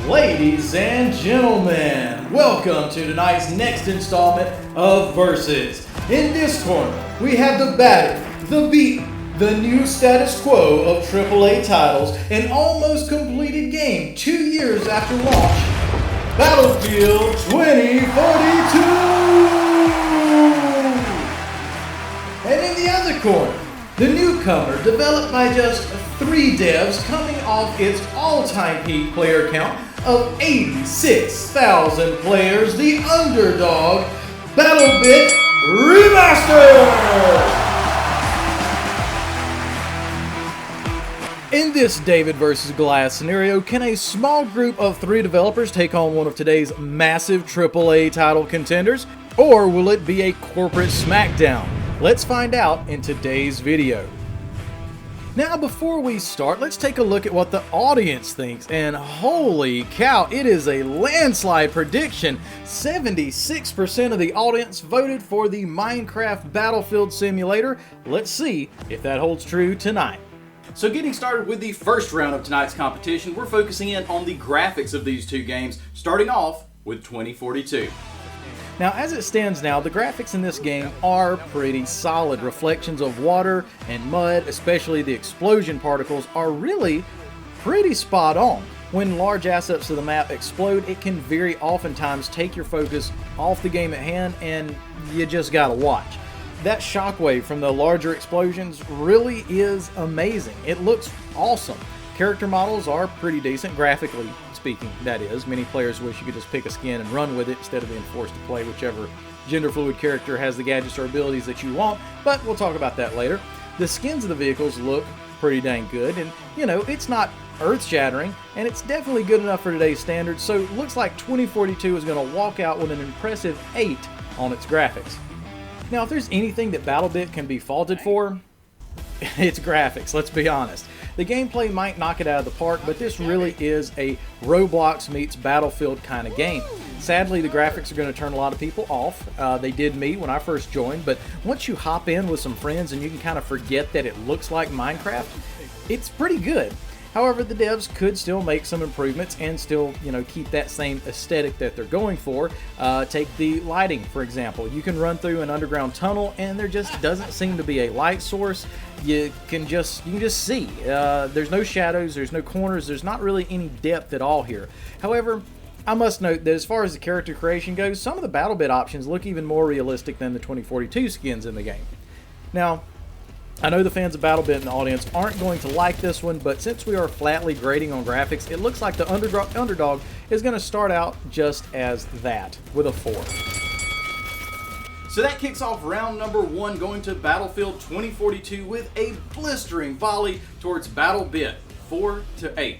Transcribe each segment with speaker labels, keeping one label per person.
Speaker 1: Ladies and gentlemen, welcome to tonight's next installment of Versus. In this corner, we have the battered, the beaten, the new status quo of AAA titles, an almost completed game 2 years after launch, Battlefield 2042! And in the other corner, the newcomer, developed by just 3 devs coming off its all-time peak player count of 86,000 players, the underdog, Battlebit Remastered! In this David versus Goliath scenario, can a small group of 3 developers take on one of today's massive AAA title contenders, or will it be a corporate smackdown? Let's find out in today's video. Now, before we start, let's take a look at what the audience thinks, and holy cow, it is a landslide prediction. 76% of the audience voted for the Minecraft Battlefield Simulator. Let's see if that holds true tonight. So getting started with the first round of tonight's competition, we're focusing in on the graphics of these 2 games, starting off with 2042. Now, as it stands now, the graphics in this game are pretty solid. Reflections of water and mud, especially the explosion particles, are really pretty spot on. When large assets of the map explode, it can very oftentimes take your focus off the game at hand, and you just gotta watch. That shockwave from the larger explosions really is amazing. It looks awesome. Character models are pretty decent, graphically speaking, that is. Many players wish you could just pick a skin and run with it instead of being forced to play whichever gender-fluid character has the gadgets or abilities that you want, but we'll talk about that later. The skins of the vehicles look pretty dang good, and, you know, it's not earth-shattering, and it's definitely good enough for today's standards, so it looks like 2042 is going to walk out with an impressive 8 on its graphics. Now, if there's anything that Battlebit can be faulted for, it's graphics, let's be honest. The gameplay might knock it out of the park, but this really is a Roblox meets Battlefield kind of game. Sadly, the graphics are going to turn a lot of people off. They did me when I first joined, but once you hop in with some friends and you can kind of forget that it looks like Minecraft, it's pretty good. However, the devs could still make some improvements and still, you know, keep that same aesthetic that they're going for. Take the lighting, for example. You can run through an underground tunnel and there just doesn't seem to be a light source. You can just see. There's no shadows, there's no corners, there's not really any depth at all here. However, I must note that as far as the character creation goes, some of the Battlebit options look even more realistic than the 2042 skins in the game. Now, I know the fans of Battlebit in the audience aren't going to like this one, but since we are flatly grading on graphics, it looks like the underdog is going to start out just as that, with a 4. So that kicks off round number 1, going to Battlefield 2042 with a blistering volley towards Battlebit, 4-8.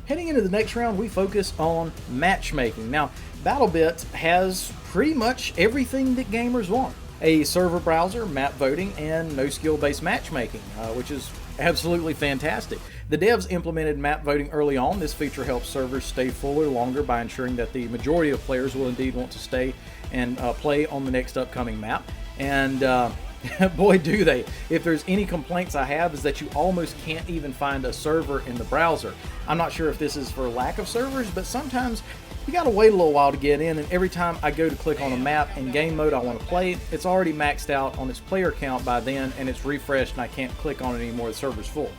Speaker 1: Heading into the next round, we focus on matchmaking. Now, Battlebit has pretty much everything that gamers want. A server browser, map voting, and no skill-based matchmaking, which is absolutely fantastic. The devs implemented map voting early on. This feature helps servers stay fuller longer by ensuring that the majority of players will indeed want to stay and play on the next upcoming map. And boy, do they. If there's any complaints I have is that you almost can't even find a server in the browser. I'm not sure if this is for lack of servers, but sometimes you gotta wait a little while to get in, and every time I go to click on a map in game mode I want to play, it's already maxed out on its player count by then, and it's refreshed and I can't click on it anymore, the server's full.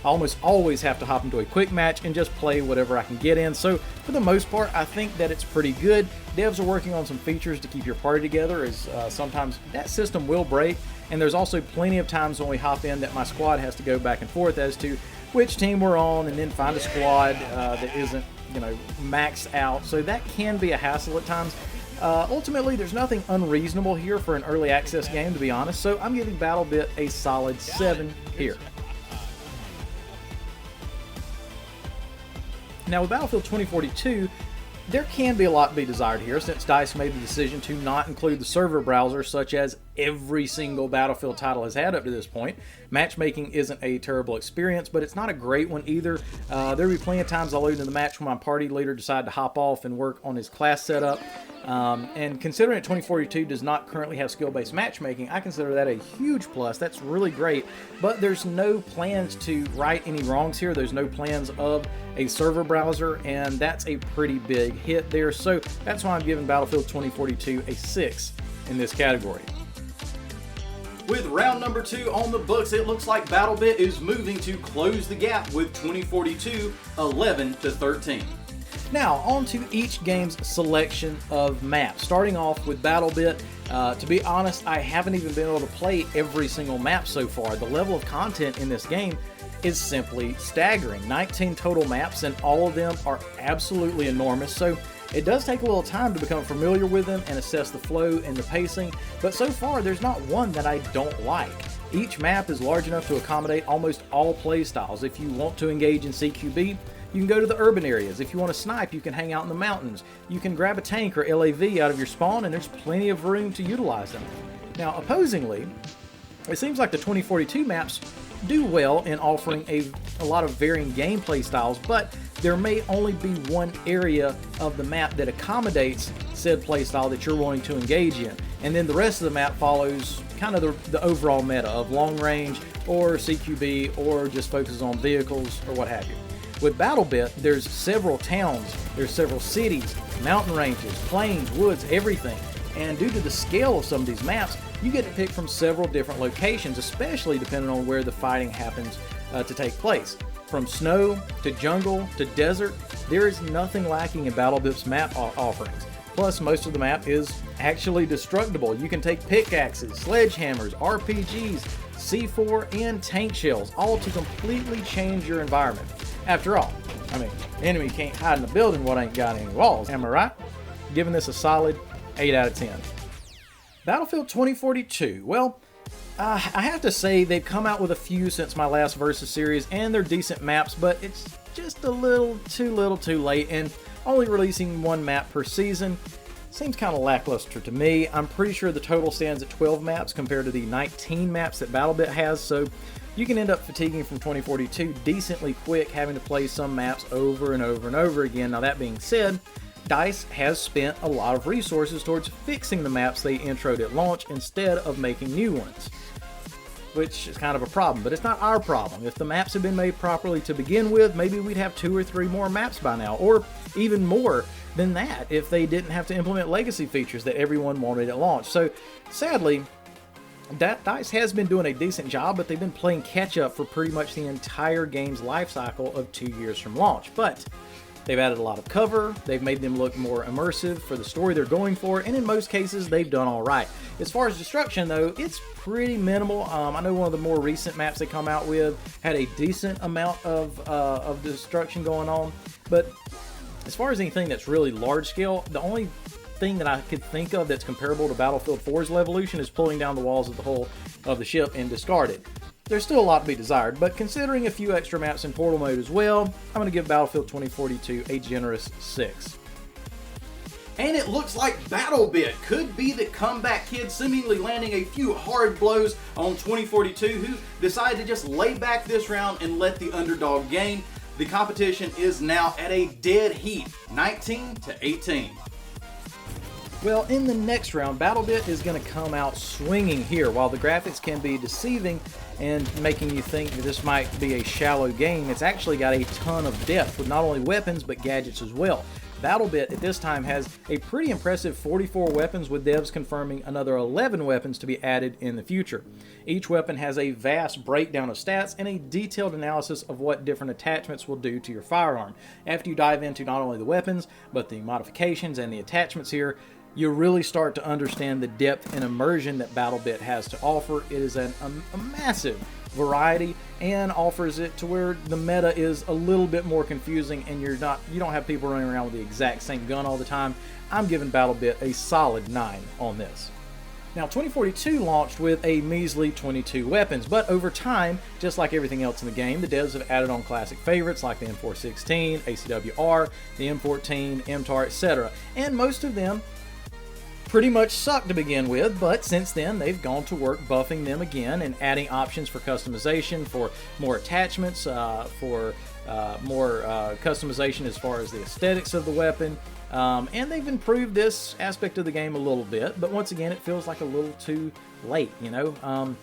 Speaker 1: I almost always have to hop into a quick match and just play whatever I can get in, so for the most part I think that it's pretty good. Devs are working on some features to keep your party together, as sometimes that system will break, and there's also plenty of times when we hop in that my squad has to go back and forth as to which team we're on, and then find a squad that isn't, you know, maxed out, so that can be a hassle at times. Ultimately, there's nothing unreasonable here for an early access game, to be honest, so I'm giving Battlebit a solid 7 here. Now, with Battlefield 2042, there can be a lot to be desired here, since DICE made the decision to not include the server browser, such as every single Battlefield title has had up to this point. Matchmaking isn't a terrible experience, but it's not a great one either. There'll be plenty of times I'll load into the match when my party leader decided to hop off and work on his class setup. And considering that 2042 does not currently have skill-based matchmaking, I consider that a huge plus. That's really great, but there's no plans to right any wrongs here. There's no plans of a server browser, and that's a pretty big hit there. So that's why I'm giving Battlefield 2042 a 6 in this category. With round number 2 on the books, it looks like Battlebit is moving to close the gap with 2042 11-13. Now, on to each game's selection of maps. Starting off with Battlebit, to be honest, I haven't even been able to play every single map so far. The level of content in this game is simply staggering. 19 total maps, and all of them are absolutely enormous, so it does take a little time to become familiar with them and assess the flow and the pacing, but so far there's not one that I don't like. Each map is large enough to accommodate almost all playstyles. If you want to engage in CQB, you can go to the urban areas. If you want to snipe, you can hang out in the mountains. You can grab a tank or LAV out of your spawn, and there's plenty of room to utilize them. Now, opposingly, it seems like the 2042 maps do well in offering a lot of varying gameplay styles, but there may only be one area of the map that accommodates said playstyle that you're wanting to engage in, and then the rest of the map follows kind of the overall meta of long range or CQB or just focuses on vehicles or what have you. With Battlebit, there's several towns, there's several cities, mountain ranges, plains, woods, everything. And due to the scale of some of these maps, you get to pick from several different locations, especially depending on where the fighting happens to take place. From snow to jungle to desert, there is nothing lacking in Battlebit's map offerings. Plus, most of the map is actually destructible. You can take pickaxes, sledgehammers, RPGs, C4, and tank shells, all to completely change your environment. After all, I mean, enemy can't hide in a building what ain't got any walls, am I right? Giving this a solid 8 out of 10. Battlefield 2042, well, I have to say they've come out with a few since my last Versus series, and they're decent maps, but it's just a little too late, and only releasing one map per season seems kind of lackluster to me. I'm pretty sure the total stands at 12 maps compared to the 19 maps that Battlebit has, so you can end up fatiguing from 2042 decently quick, having to play some maps over and over and over again. Now, that being said, DICE has spent a lot of resources towards fixing the maps they introed at launch instead of making new ones, which is kind of a problem, but it's not our problem. If the maps had been made properly to begin with, maybe we'd have 2 or 3 more maps by now, or even more than that if they didn't have to implement legacy features that everyone wanted at launch. So, sadly, DICE has been doing a decent job, but they've been playing catch-up for pretty much the entire game's life cycle of 2 years from launch. But they've added a lot of cover, they've made them look more immersive for the story they're going for, and in most cases, they've done all right. As far as destruction, though, it's pretty minimal. I know one of the more recent maps they come out with had a decent amount of destruction going on, but as far as anything that's really large-scale, the only thing that I could think of that's comparable to Battlefield 4's Levolution is pulling down the walls of the hull of the ship and discard it. There's still a lot to be desired, but considering a few extra maps in Portal Mode as well, I'm going to give Battlefield 2042 a generous 6. And it looks like Battlebit could be the comeback kid, seemingly landing a few hard blows on 2042, who decided to just lay back this round and let the underdog gain. The competition is now at a dead heat, 19-18. Well, in the next round, Battlebit is going to come out swinging here. While the graphics can be deceiving and making you think that this might be a shallow game, it's actually got a ton of depth with not only weapons but gadgets as well. Battlebit at this time has a pretty impressive 44 weapons, with devs confirming another 11 weapons to be added in the future. Each weapon has a vast breakdown of stats and a detailed analysis of what different attachments will do to your firearm. After you dive into not only the weapons, but the modifications and the attachments here, you really start to understand the depth and immersion that Battlebit has to offer. It is a massive variety and offers it to where the meta is a little bit more confusing and you don't have people running around with the exact same gun all the time. I'm giving Battlebit a solid 9 on this. Now, 2042 launched with a measly 22 weapons, but over time, just like everything else in the game, the devs have added on classic favorites like the M416, ACWR, the M14, MTAR, etc., and most of them pretty much sucked to begin with, but since then they've gone to work buffing them again and adding options for customization, for more attachments, for more customization as far as the aesthetics of the weapon. And they've improved this aspect of the game a little bit, but once again it feels like a little too late, you know.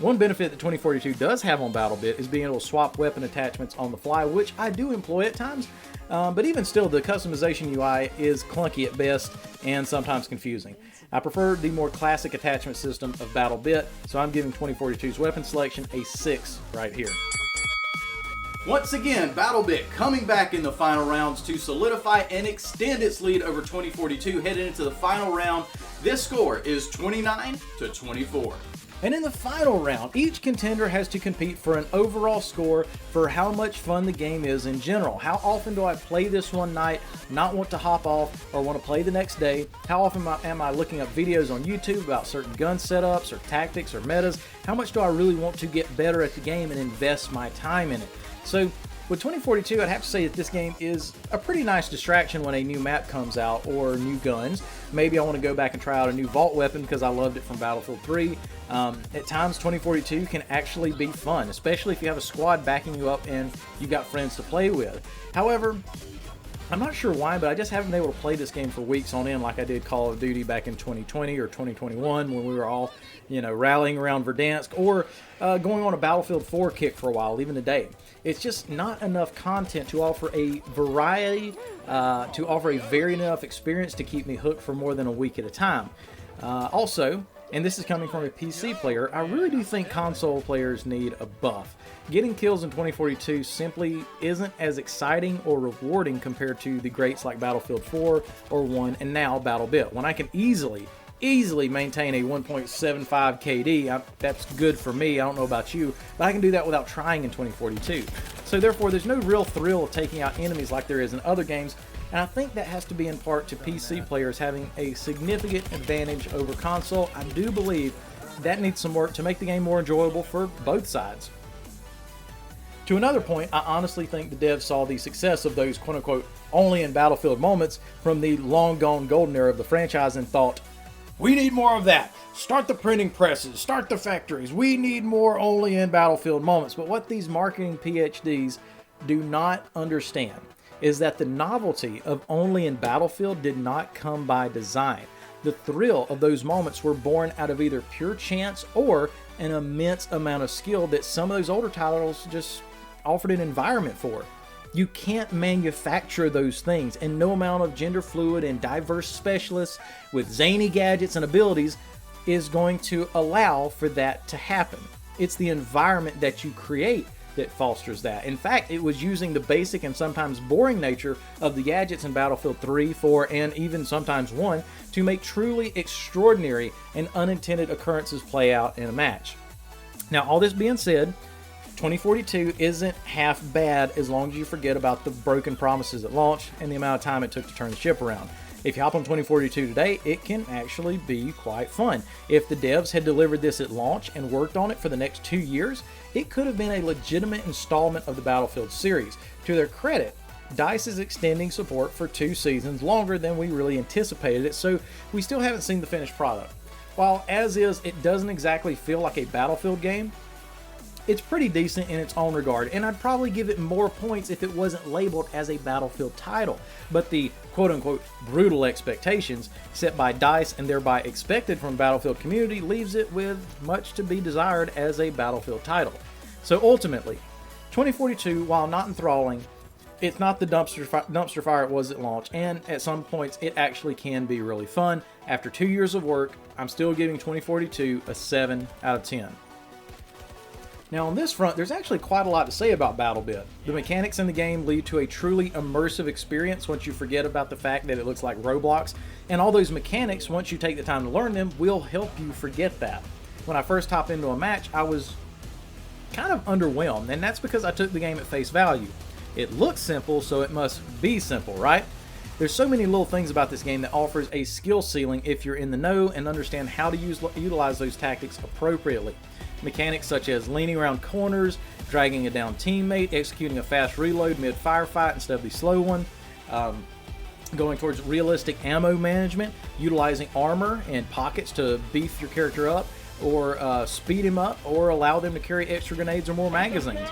Speaker 1: One benefit that 2042 does have on Battlebit is being able to swap weapon attachments on the fly, which I do employ at times, but even still the customization UI is clunky at best and sometimes confusing. I prefer the more classic attachment system of Battlebit, so I'm giving 2042's weapon selection a 6 right here. Once again, Battlebit coming back in the final rounds to solidify and extend its lead over 2042 headed into the final round. This score is 29-24. And in the final round, each contender has to compete for an overall score for how much fun the game is in general. How often do I play this one night, not want to hop off, or want to play the next day? How often am I looking up videos on YouTube about certain gun setups or tactics or metas? How much do I really want to get better at the game and invest my time in it? So with 2042, I'd have to say that this game is a pretty nice distraction when a new map comes out or new guns. Maybe I want to go back and try out a new vault weapon because I loved it from Battlefield 3. At times, 2042 can actually be fun, especially if you have a squad backing you up and you've got friends to play with. However, I'm not sure why, but I just haven't been able to play this game for weeks on end like I did Call of Duty back in 2020 or 2021 when we were all, you know, rallying around Verdansk, or going on a Battlefield 4 kick for a while, even today. It's just not enough content to offer a variety, to offer a varied enough experience to keep me hooked for more than a week at a time. Also, and this is coming from a PC player, I really do think console players need a buff. Getting kills in 2042 simply isn't as exciting or rewarding compared to the greats like Battlefield 4 or 1 and now Battlebit, when I can easily maintain a 1.75 KD. That's good for me. I don't know about you, but I can do that without trying in 2042. So therefore, there's no real thrill of taking out enemies like there is in other games, and I think that has to be in part to PC players having a significant advantage over console. I do believe that needs some work to make the game more enjoyable for both sides. To another point, I honestly think the devs saw the success of those quote-unquote only in Battlefield moments from the long-gone golden era of the franchise and thought, we need more of that. Start the printing presses, start the factories. We need more only in Battlefield moments. But what these marketing PhDs do not understand is that the novelty of only in Battlefield did not come by design. The thrill of those moments were born out of either pure chance or an immense amount of skill that some of those older titles just offered an environment for. You can't manufacture those things, and no amount of gender fluid and diverse specialists with zany gadgets and abilities is going to allow for that to happen. It's the environment that you create that fosters that. In fact, it was using the basic and sometimes boring nature of the gadgets in Battlefield 3, 4, and even sometimes 1 to make truly extraordinary and unintended occurrences play out in a match. Now, all this being said, 2042 isn't half bad as long as you forget about the broken promises at launch and the amount of time it took to turn the ship around. If you hop on 2042 today, it can actually be quite fun. If the devs had delivered this at launch and worked on it for the next 2 years, it could have been a legitimate installment of the Battlefield series. To their credit, DICE is extending support for 2 seasons longer than we really anticipated it, so we still haven't seen the finished product. While as is, it doesn't exactly feel like a Battlefield game, it's pretty decent in its own regard, and I'd probably give it more points if it wasn't labeled as a Battlefield title. But the quote-unquote brutal expectations set by DICE and thereby expected from the Battlefield community leaves it with much to be desired as a Battlefield title. So ultimately, 2042, while not enthralling, it's not the dumpster fire it was at launch, and at some points it actually can be really fun. After 2 years of work, I'm still giving 2042 a 7 out of 10. Now on this front, there's actually quite a lot to say about Battlebit. The mechanics in the game lead to a truly immersive experience once you forget about the fact that it looks like Roblox, and all those mechanics, once you take the time to learn them, will help you forget that. When I first hopped into a match, I was kind of underwhelmed, and that's because I took the game at face value. It looks simple, so it must be simple, right? There's so many little things about this game that offers a skill ceiling if you're in the know and understand how to utilize those tactics appropriately. Mechanics such as leaning around corners, dragging a down teammate, executing a fast reload mid-firefight instead of the slow one, going towards realistic ammo management, utilizing armor and pockets to beef your character up, or speed him up, or allow them to carry extra grenades or more magazines.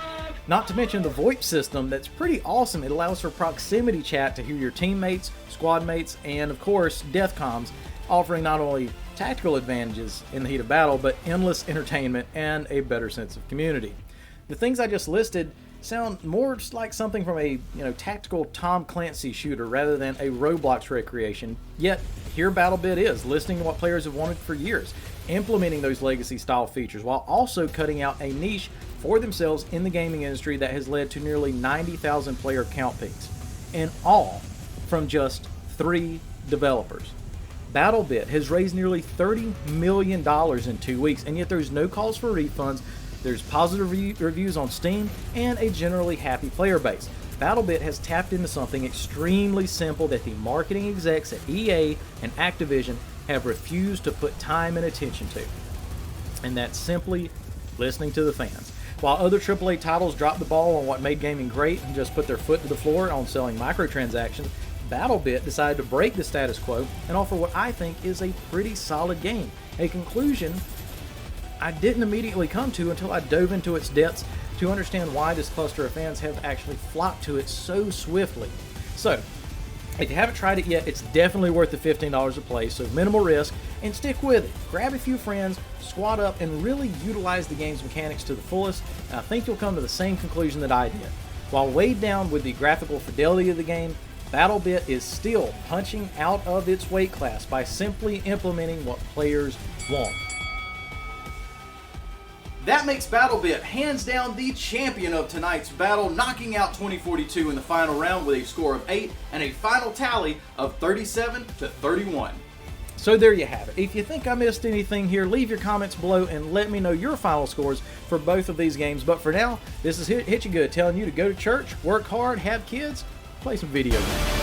Speaker 1: Not to mention the VoIP system that's pretty awesome. It allows for proximity chat to hear your teammates, squad mates, and of course death comms, offering not only tactical advantages in the heat of battle, but endless entertainment and a better sense of community. The things I just listed sound more like something from a tactical Tom Clancy shooter rather than a Roblox recreation, yet here Battlebit is, listening to what players have wanted for years, implementing those legacy style features while also cutting out a niche for themselves in the gaming industry that has led to nearly 90,000 player count peaks, and all from just 3 developers. Battlebit has raised nearly $30 million in 2 weeks, and yet there's no calls for refunds. There's positive reviews on Steam and a generally happy player base. Battlebit has tapped into something extremely simple that the marketing execs at EA and Activision have refused to put time and attention to, and that's simply listening to the fans. While other AAA titles dropped the ball on what made gaming great and just put their foot to the floor on selling microtransactions, Battlebit decided to break the status quo and offer what I think is a pretty solid game. A conclusion I didn't immediately come to until I dove into its depths to understand why this cluster of fans have actually flocked to it so swiftly. So, if you haven't tried it yet, it's definitely worth the $15 a play, so minimal risk, and stick with it. Grab a few friends, squad up, and really utilize the game's mechanics to the fullest, and I think you'll come to the same conclusion that I did. While weighed down with the graphical fidelity of the game, Battlebit is still punching out of its weight class by simply implementing what players want. That makes Battlebit hands down the champion of tonight's battle, knocking out 2042 in the final round with a score of 8 and a final tally of 37-31. So there you have it. If you think I missed anything here, leave your comments below and let me know your final scores for both of these games. But for now, this is Hitchagood telling you to go to church, work hard, have kids, play some video games.